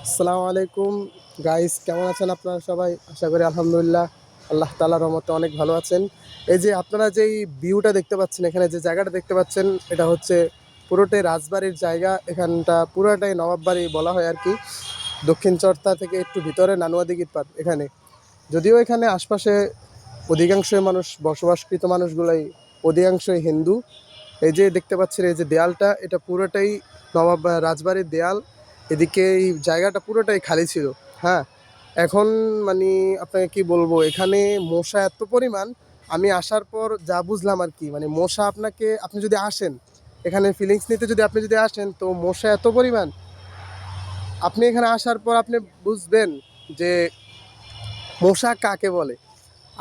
আসসালামু আলাইকুম গাইস, কেমন আছেন আপনারা সবাই? আশা করি আলহামদুলিল্লাহ আল্লাহ তাআলার রহমতে অনেক ভালো আছেন। এই যে আপনারা যেই ভিউটা দেখতে পাচ্ছেন, এখানে যে জায়গাটা দেখতে পাচ্ছেন, এটা হচ্ছে পুরোটাই রাজবাড়ির জায়গা। এখানটা পুরোটাই নবাব বাড়ি বলা হয় আর কি। দক্ষিণ চর্তা থেকে একটু ভিতরে নানুয়াদিঘির পার এখানে। যদিও এখানে আশপাশে অধিকাংশই মানুষ, বসবাসকৃত মানুষগুলাই অধিকাংশই হিন্দু। এই যে দেখতে পাচ্ছেন, এই যে দেয়ালটা, এটা পুরোটাই নবাব রাজবাড়ির দেয়াল। এদিকে এই জায়গাটা পুরোটাই খালি ছিল। হ্যাঁ, এখন মানে আপনাকে কি বলবো, এখানে মশা এত পরিমাণ। আমি আসার পর যা বুঝলাম আর কি, মানে মশা আপনাকে, আপনি যদি আসেন এখানে ফিলিংস নিতে, যদি আপনি যদি আসেন, তো মশা এত পরিমাণ। আপনি এখানে আসার পর আপনি বুঝবেন যে মশা কাকে বলে।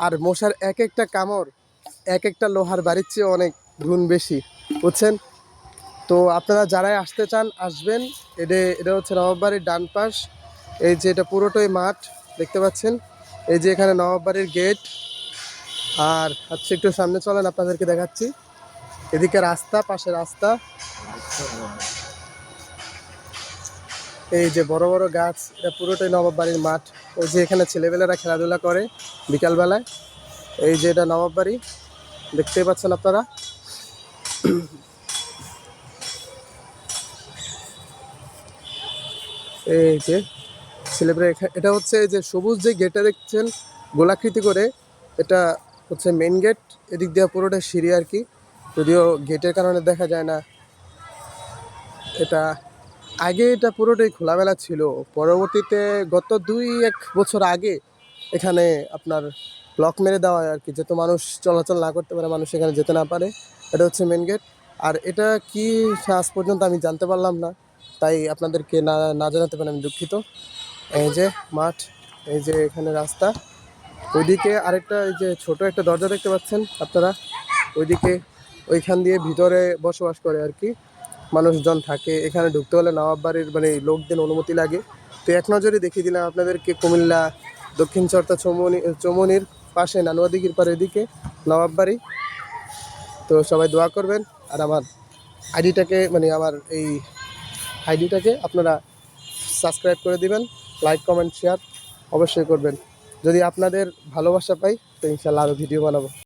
আর মশার এক একটা কামড় এক একটা লোহার বাড়ির চেয়ে অনেক গুণ বেশি, বুঝছেন? তো আপনারা যারাই আসতে চান আসবেন। এটা হচ্ছে নবাববাড়ির ডান পাশ। এই যে এটা পুরোটাই মাঠ দেখতে পাচ্ছেন। এই যে এখানে নবাববাড়ির গেট। আর হচ্ছে একটু সামনে চলেন, আপনাদেরকে দেখাচ্ছি। এদিকে রাস্তা, পাশে রাস্তা। এই যে বড় বড় গাছ, এটা পুরোটাই নবাববাড়ির মাঠ। ওই যে এখানে ছেলেবেলারা খেলাধুলা করে বিকালবেলায়। এই যে এটা নবাববাড়ি, দেখতেই পাচ্ছেন আপনারা। এই যে ছেলেমেয়েরা এটা হচ্ছে এই যে সবুজ যে গেটটা দেখছেন গোলাকৃতি করে, এটা হচ্ছে মেন গেট। এদিক দিয়ে পুরোটা সিঁড়ি আর কি, যদিও গেটের কারণে দেখা যায় না। এটা আগে এটা পুরোটাই খোলামেলা ছিল। পরবর্তীতে গত 2-1 বছর আগে এখানে আপনার ব্লক মেরে দেওয়া হয় আর কি, যাতে মানুষ চলাচল না করতে পারে, মানুষ এখানে যেতে না পারে। এটা হচ্ছে মেন গেট। আর এটা কি আজ পর্যন্ত আমি জানতে পারলাম না, তাই আপনাদেরকে না না জানাতে পারে আমি দুঃখিত। এই যে মাঠ, এই যে এখানে রাস্তা। ওইদিকে আরেকটা, এই যে ছোট একটা দরজা দেখতে পাচ্ছেন আপনারা, ওইদিকে ওইখান দিয়ে ভিতরে বসবাস করে আর কি মানুষজন থাকে। এখানে ঢুকতে হলে নবাব বাড়ির মানে লোকদের অনুমতি লাগে। তো এক নজরে দেখিয়ে দিলাম আপনাদেরকে কুমিল্লা দক্ষিণ চর্তা চৌমনির পাশে নানুয়াদিঘির পার, এদিকে নবাব বাড়ি। তো সবাই দোয়া করবেন। আর আমার আইডিটাকে, মানে আমার এই আইডিটাকে আপনারা সাবস্ক্রাইব করে দিবেন, লাইক কমেন্ট শেয়ার অবশ্যই করবেন। যদি আপনাদের ভালোবাসা পাই তো ইনশাল্লাহ আরও ভিডিও বানাবো।